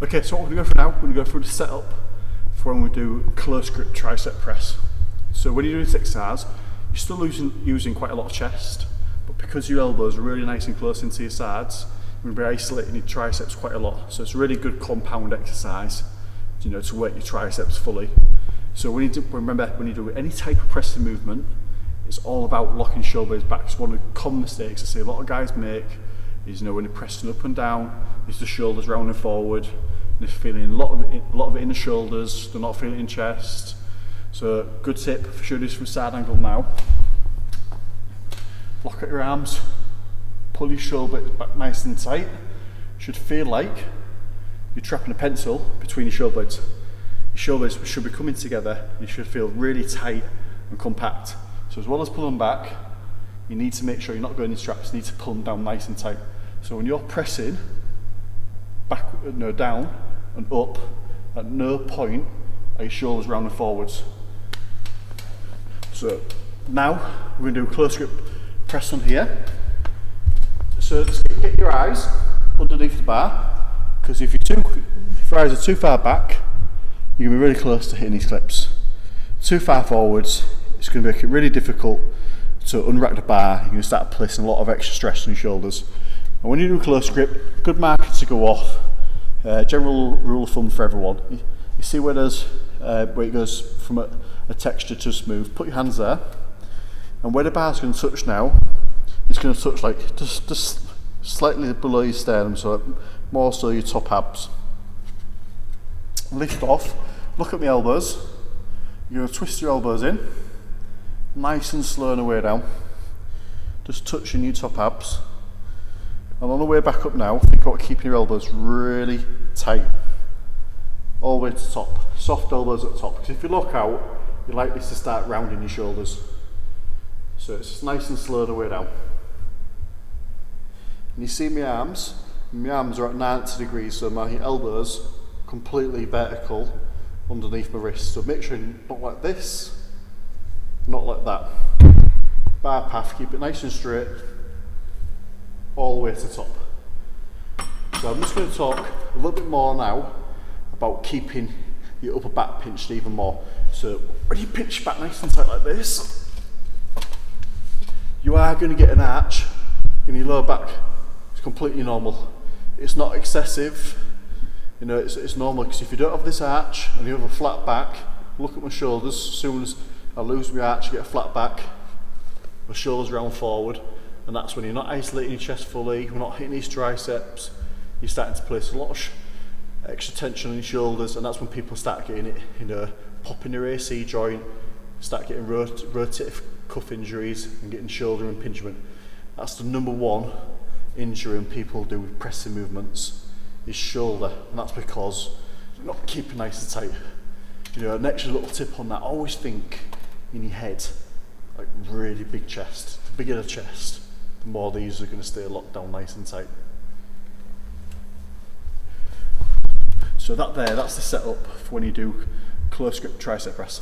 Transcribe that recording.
Okay, so what we're going to go for now, we're going to go through the setup for when we do close grip tricep press. So when you do this exercise, you're still using quite a lot of chest, but because your elbows are really nice and close into your sides, you're going to be isolating your triceps quite a lot. So it's a really good compound exercise, you know, to work your triceps fully. So we need to remember, when you do any type of pressing movement, it's all about locking shoulder blades back. It's one of the common mistakes I see a lot of guys make is, you know, when they're pressing up and down, it's the shoulders round and forward, and they're feeling a lot of it in the shoulders, they're not feeling it in chest. So good tip, if you should do this from side angle now. Lock at your arms, pull your shoulder blades back nice and tight. You should feel like you're trapping a pencil between your shoulder blades. Your shoulders should be coming together, you should feel really tight and compact. So as well as pulling back, you need to make sure you're not going in straps, you need to pull them down nice and tight. So when you're pressing back, no, down and up, at no point are your shoulders round and forwards. So now we're going to do a close grip press on here. So just get your eyes underneath the bar, because if your eyes are too far back, you're going to be really close to hitting these clips. Too far forwards, it's going to make it really difficult to unrack the bar. You're going to start placing a lot of extra stress on your shoulders. And when you do a close grip, good marker to go off. General rule of thumb for everyone. You see where there's where it goes from a texture to smooth. Put your hands there, and where the bar's going to touch now, it's going to touch like just slightly below your sternum, so more so your top abs. Lift off, look at my elbows, you're going to twist your elbows in, nice and slow on the way down, just touching your top abs, and on the way back up now, think about keeping your elbows really tight, all the way to the top, soft elbows at the top, because if you look out, you're likely to start rounding your shoulders, so it's just nice and slow on the way down. And you see my arms are at 90 degrees, so my elbows completely vertical underneath my wrist. So make sure you not like this, not like that. Bar path, keep it nice and straight, all the way to the top. So I'm just going to talk a little bit more now about keeping your upper back pinched even more. So when you pinch back nice and tight like this, you are going to get an arch in your lower back. It's completely normal. It's not excessive. You know, it's normal, because if you don't have this arch and you have a flat back, look at my shoulders. As soon as I lose my arch, I get a flat back, my shoulders round forward, and that's when you're not isolating your chest fully, we're not hitting these triceps, you're starting to place a lot of extra tension on your shoulders, and that's when people start getting it, you know, popping their AC joint, start getting rotative cuff injuries and getting shoulder impingement. That's the number one injury when people do pressing movements. Is shoulder, and that's because you're not keeping nice and tight. You know, an extra little tip on that, always think in your head, like really big chest. The bigger the chest, the more these are going to stay locked down nice and tight. So that's the setup for when you do close grip tricep press.